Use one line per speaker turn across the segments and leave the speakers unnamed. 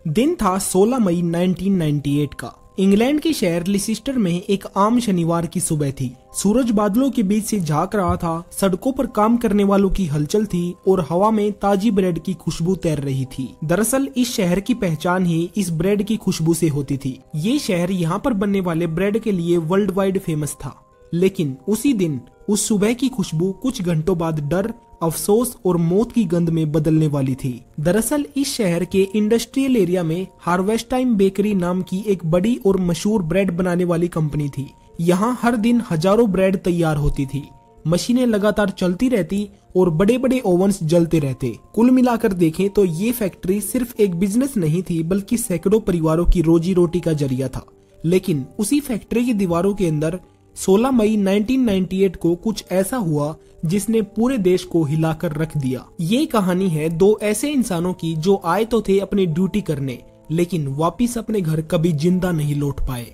दिन था 16 मई 1998 का। इंग्लैंड के शहर लिसिस्टर में एक आम शनिवार की सुबह थी। सूरज बादलों के बीच से झांक रहा था, सड़कों पर काम करने वालों की हलचल थी और हवा में ताजी ब्रेड की खुशबू तैर रही थी। दरअसल इस शहर की पहचान ही इस ब्रेड की खुशबू से होती थी। ये शहर यहाँ पर बनने वाले ब्रेड के लिए वर्ल्ड वाइड फेमस था। लेकिन उसी दिन उस सुबह की खुशबू कुछ घंटों बाद डर, अफसोस और मौत की गंध में बदलने वाली थी। दरअसल इस शहर के इंडस्ट्रियल एरिया में हार्वेस्ट बेकरी नाम की एक बड़ी और मशहूर ब्रेड बनाने वाली कंपनी थी। यहाँ हर दिन हजारों ब्रेड तैयार होती थी। मशीनें लगातार चलती रहती और बड़े बड़े ओवंस जलते रहते। कुल मिलाकर देखें तो ये फैक्ट्री सिर्फ एक बिजनेस नहीं थी, बल्कि सैकड़ों परिवारों की रोजी रोटी का जरिया था। लेकिन उसी फैक्ट्री की दीवारों के अंदर 16 मई 1998 को कुछ ऐसा हुआ जिसने पूरे देश को हिलाकर रख दिया। ये कहानी है दो ऐसे इंसानों की जो आए तो थे अपनी ड्यूटी करने, लेकिन वापिस अपने घर कभी जिंदा नहीं लौट पाए।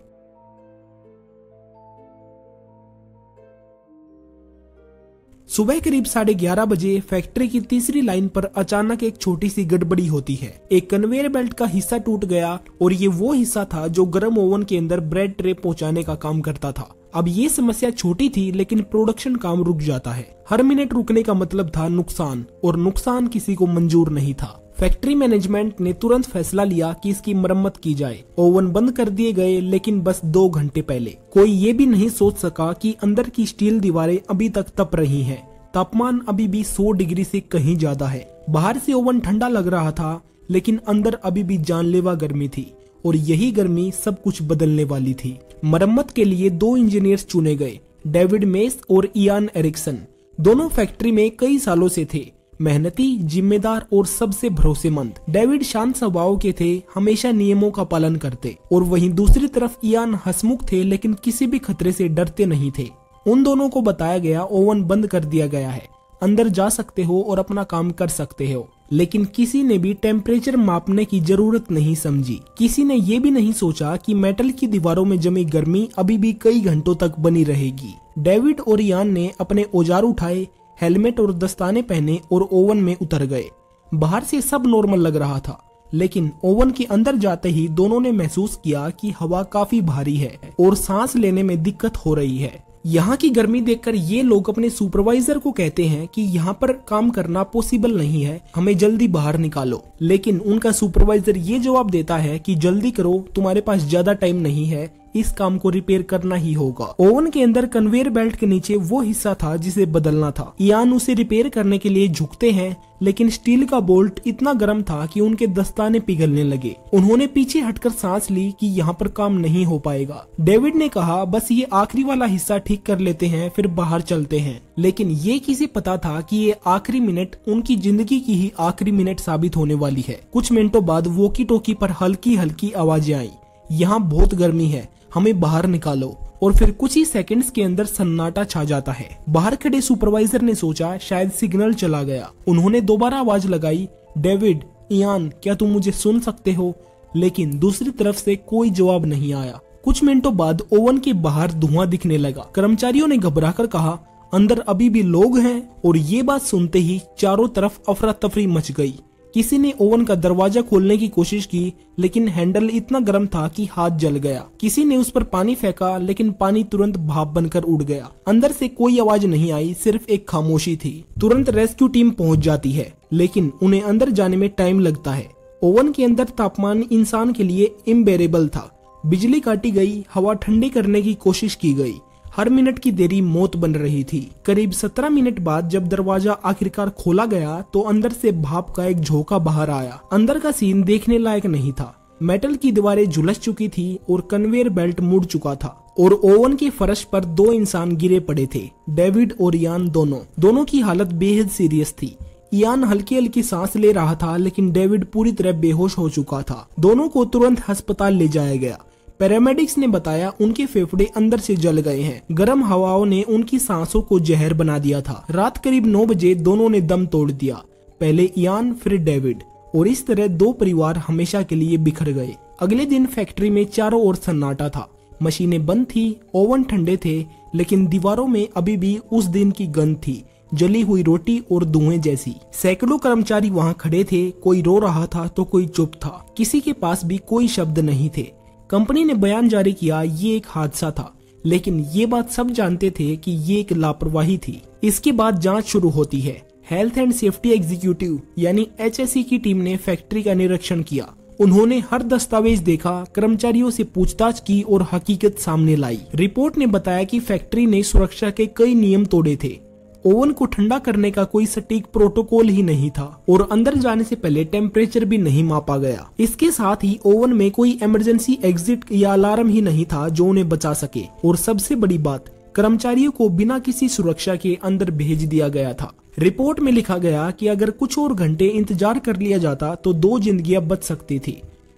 सुबह करीब 11:30 बजे फैक्ट्री की तीसरी लाइन पर अचानक एक छोटी सी गड़बड़ी होती है। एक कन्वेयर बेल्ट का हिस्सा टूट गया और ये वो हिस्सा था जो गर्म ओवन के अंदर ब्रेड ट्रे पहुंचाने का काम करता था। अब ये समस्या छोटी थी, लेकिन प्रोडक्शन काम रुक जाता है। हर मिनट रुकने का मतलब था नुकसान, और नुकसान किसी को मंजूर नहीं था। फैक्ट्री मैनेजमेंट ने तुरंत फैसला लिया कि इसकी मरम्मत की जाए। ओवन बंद कर दिए गए, लेकिन बस 2 घंटे पहले। कोई ये भी नहीं सोच सका कि अंदर की स्टील दीवारें अभी तक तप रही हैं। तापमान अभी भी 100 डिग्री से कहीं ज्यादा है। बाहर से ओवन ठंडा लग रहा था, लेकिन अंदर अभी भी जानलेवा गर्मी थी, और यही गर्मी सब कुछ बदलने वाली थी। मरम्मत के लिए 2 इंजीनियर्स चुने गए, डेविड मेस और इयान एरिक्सन। दोनों फैक्ट्री में कई सालों से थे, मेहनती, जिम्मेदार और सबसे भरोसेमंद। डेविड शांत स्वभाव के थे, हमेशा नियमों का पालन करते, और वहीं दूसरी तरफ इयान हंसमुख थे, लेकिन किसी भी खतरे से डरते नहीं थे। उन दोनों को बताया गया ओवन बंद कर दिया गया है, अंदर जा सकते हो और अपना काम कर सकते हो। लेकिन किसी ने भी टेम्परेचर मापने की जरूरत नहीं समझी। किसी ने ये भी नहीं सोचा कि मेटल की दीवारों में जमी गर्मी अभी भी कई घंटों तक बनी रहेगी। डेविड और इयान ने अपने औजार उठाए, हेलमेट और दस्ताने पहने और ओवन में उतर गए। बाहर से सब नॉर्मल लग रहा था, लेकिन ओवन के अंदर जाते ही दोनों ने महसूस किया कि हवा काफी भारी है और सांस लेने में दिक्कत हो रही है। यहाँ की गर्मी देखकर ये लोग अपने सुपरवाइजर को कहते हैं कि यहाँ पर काम करना पॉसिबल नहीं है, हमें जल्दी बाहर निकालो। लेकिन उनका सुपरवाइजर ये जवाब देता है कि जल्दी करो, तुम्हारे पास ज्यादा टाइम नहीं है, इस काम को रिपेयर करना ही होगा। ओवन के अंदर कन्वेयर बेल्ट के नीचे वो हिस्सा था जिसे बदलना था। इयान उसे रिपेयर करने के लिए झुकते हैं, लेकिन स्टील का बोल्ट इतना गर्म था कि उनके दस्ताने पिघलने लगे। उन्होंने पीछे हटकर सांस ली कि यहाँ पर काम नहीं हो पाएगा। डेविड ने कहा, बस ये आखिरी वाला हिस्सा ठीक कर लेते हैं, फिर बाहर चलते हैं। लेकिन ये किसे पता था कि ये आखिरी मिनट उनकी जिंदगी की ही आखिरी मिनट साबित होने वाली है। कुछ मिनटों बाद वॉकी टॉकी पर हल्की हल्की आवाजें आई, यहाँ बहुत गर्मी है, हमें बाहर निकालो। और फिर कुछ ही सेकंड्स के अंदर सन्नाटा छा जाता है। बाहर खड़े सुपरवाइजर ने सोचा शायद सिग्नल चला गया। उन्होंने दोबारा आवाज लगाई, डेविड, इयान, क्या तुम मुझे सुन सकते हो? लेकिन दूसरी तरफ से कोई जवाब नहीं आया। कुछ मिनटों बाद ओवन के बाहर धुआं दिखने लगा। कर्मचारियों ने घबराकर कहा, अंदर अभी भी लोग हैं। और ये बात सुनते ही चारों तरफ अफरा तफरी मच गई। किसी ने ओवन का दरवाजा खोलने की कोशिश की, लेकिन हैंडल इतना गर्म था कि हाथ जल गया। किसी ने उस पर पानी फेंका, लेकिन पानी तुरंत भाप बनकर उड़ गया। अंदर से कोई आवाज नहीं आई, सिर्फ एक खामोशी थी। तुरंत रेस्क्यू टीम पहुंच जाती है, लेकिन उन्हें अंदर जाने में टाइम लगता है। ओवन के अंदर तापमान इंसान के लिए इम्बेरेबल था। बिजली काटी गई, हवा ठंडी करने की कोशिश की गई। हर मिनट की देरी मौत बन रही थी। करीब 17 मिनट बाद जब दरवाजा आखिरकार खोला गया तो अंदर से भाप का एक झोंका बाहर आया। अंदर का सीन देखने लायक नहीं था। मेटल की दीवारें झुलस चुकी थी और कन्वेयर बेल्ट मुड़ चुका था, और ओवन के फर्श पर 2 इंसान गिरे पड़े थे, डेविड और इयान। दोनों की हालत बेहद सीरियस थी। इयान हल्की हल्की सांस ले रहा था, लेकिन डेविड पूरी तरह बेहोश हो चुका था। दोनों को तुरंत अस्पताल ले जाया गया। पैरामेडिक्स ने बताया उनके फेफड़े अंदर से जल गए हैं। गर्म हवाओं ने उनकी सांसों को जहर बना दिया था। रात करीब 9 बजे दोनों ने दम तोड़ दिया, पहले इयान फिर डेविड, और इस तरह 2 परिवार हमेशा के लिए बिखर गए। अगले दिन फैक्ट्री में चारों ओर सन्नाटा था। मशीनें बंद थी, ओवन ठंडे थे, लेकिन दीवारों में अभी भी उस दिन की गंध थी। जली हुई रोटी और धुएं जैसी। सैकड़ों कर्मचारी वहां खड़े थे, कोई रो रहा था तो कोई चुप था, किसी के पास भी कोई शब्द नहीं थे। कंपनी ने बयान जारी किया, ये एक हादसा था, लेकिन ये बात सब जानते थे कि ये एक लापरवाही थी। इसके बाद जांच शुरू होती है। हेल्थ एंड सेफ्टी एग्जीक्यूटिव यानी HSE की टीम ने फैक्ट्री का निरीक्षण किया। उन्होंने हर दस्तावेज देखा, कर्मचारियों से पूछताछ की और हकीकत सामने लाई। रिपोर्ट ने बताया कि फैक्ट्री ने सुरक्षा के कई नियम तोड़े थे। ओवन को ठंडा करने का कोई सटीक प्रोटोकॉल ही नहीं था और अंदर जाने से पहले टेम्परेचर भी नहीं मापा गया। इसके साथ ही ओवन में कोई इमरजेंसी एग्जिट या अलार्म ही नहीं था जो उन्हें बचा सके। और सबसे बड़ी बात, कर्मचारियों को बिना किसी सुरक्षा के अंदर भेज दिया गया था। रिपोर्ट में लिखा गया कि अगर कुछ और घंटे इंतजार कर लिया जाता तो 2 जिंदगियां बच सकती थी।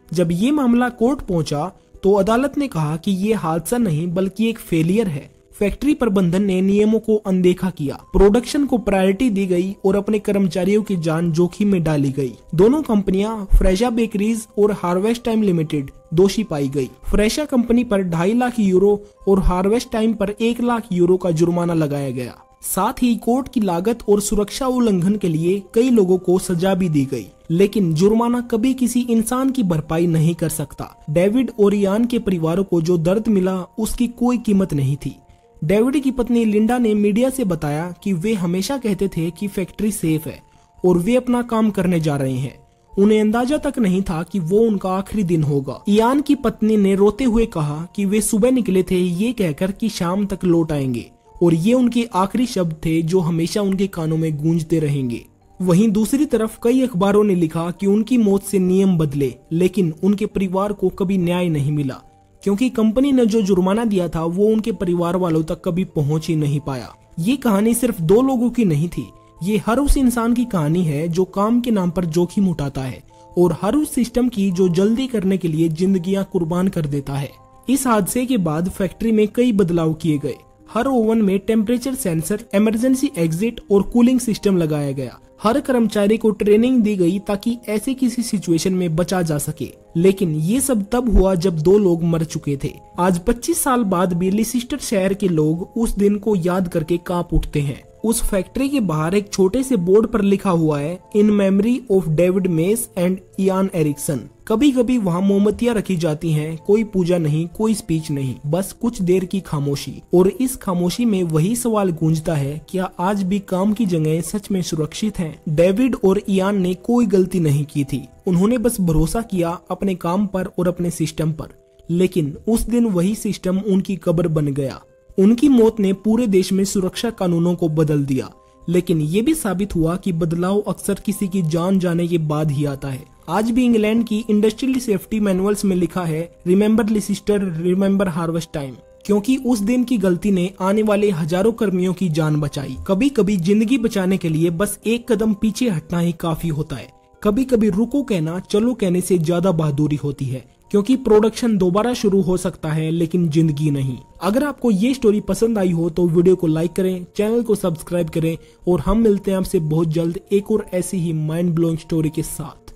जब ये मामला कोर्ट पहुंचा तो अदालत ने कहा कि ये हादसा नहीं बल्कि एक फेलियर है। फैक्ट्री प्रबंधन ने नियमों को अनदेखा किया, प्रोडक्शन को प्रायोरिटी दी गई और अपने कर्मचारियों की जान जोखिम में डाली गई। दोनों कंपनियां फ्रेशा बेकरीज और हार्वेस्ट टाइम लिमिटेड दोषी पाई गई। फ्रेशा कंपनी पर 2.5 लाख यूरो और हार्वेस्ट टाइम पर 1 लाख यूरो का जुर्माना लगाया गया। साथ ही कोर्ट की लागत और सुरक्षा उल्लंघन के लिए कई लोगों को सजा भी दी गई, लेकिन जुर्माना कभी किसी इंसान की भरपाई नहीं कर सकता। डेविड और इयान के परिवारों को जो दर्द मिला उसकी कोई कीमत नहीं थी। डेविड की पत्नी लिंडा ने मीडिया से बताया कि वे हमेशा कहते थे कि फैक्ट्री सेफ है और वे अपना काम करने जा रहे हैं। उन्हें अंदाजा तक नहीं था कि वो उनका आखिरी दिन होगा। इयान की पत्नी ने रोते हुए कहा कि वे सुबह निकले थे ये कहकर कि शाम तक लौट आएंगे और ये उनके आखिरी शब्द थे जो हमेशा उनके कानों में गूंजते रहेंगे। वहीं दूसरी तरफ कई अखबारों ने लिखा कि उनकी मौत से नियम बदले, लेकिन उनके परिवार को कभी न्याय नहीं मिला क्योंकि कंपनी ने जो जुर्माना दिया था वो उनके परिवार वालों तक कभी पहुंच ही नहीं पाया। ये कहानी सिर्फ 2 लोगों की नहीं थी, ये हर उस इंसान की कहानी है जो काम के नाम पर जोखिम उठाता है और हर उस सिस्टम की जो जल्दी करने के लिए जिंदगियां कुर्बान कर देता है। इस हादसे के बाद फैक्ट्री में कई बदलाव किए गए। हर ओवन में टेम्परेचर सेंसर, इमरजेंसी एग्जिट और कूलिंग सिस्टम लगाया गया। हर कर्मचारी को ट्रेनिंग दी गई ताकि ऐसे किसी सिचुएशन में बचा जा सके। लेकिन ये सब तब हुआ जब 2 लोग मर चुके थे। आज 25 साल बाद भी लिसिस्टर शहर के लोग उस दिन को याद करके कांप उठते हैं। उस फैक्ट्री के बाहर एक छोटे से बोर्ड पर लिखा हुआ है, in memory of David Mace and Ian Erickson. कभी कभी वहाँ मोमबत्तियां रखी जाती हैं, कोई पूजा नहीं, कोई स्पीच नहीं, बस कुछ देर की खामोशी। और इस खामोशी में वही सवाल गूंजता है, क्या आज भी काम की जगह सच में सुरक्षित हैं? डेविड और इयान ने कोई गलती नहीं की थी, उन्होंने बस भरोसा किया अपने काम पर और अपने सिस्टम पर। लेकिन उस दिन वही सिस्टम उनकी कब्र बन गया। उनकी मौत ने पूरे देश में सुरक्षा कानूनों को बदल दिया, लेकिन ये भी साबित हुआ कि बदलाव अक्सर किसी की जान जाने के बाद ही आता है। आज भी इंग्लैंड की इंडस्ट्रियल सेफ्टी मैनुअल्स में लिखा है, रिमेंबर लिसिस्टर, रिमेंबर हार्वेस्ट टाइम, क्योंकि उस दिन की गलती ने आने वाले हजारों कर्मियों की जान बचाई। कभी कभी जिंदगी बचाने के लिए बस एक कदम पीछे हटना ही काफी होता है। कभी कभी रुको कहना चलो कहने से ज्यादा बहादुरी होती है, क्योंकि प्रोडक्शन दोबारा शुरू हो सकता है लेकिन जिंदगी नहीं। अगर आपको ये स्टोरी पसंद आई हो तो वीडियो को लाइक करें, चैनल को सब्सक्राइब करें और हम मिलते हैं आपसे बहुत जल्द एक और ऐसी ही माइंड ब्लोइंग स्टोरी के साथ।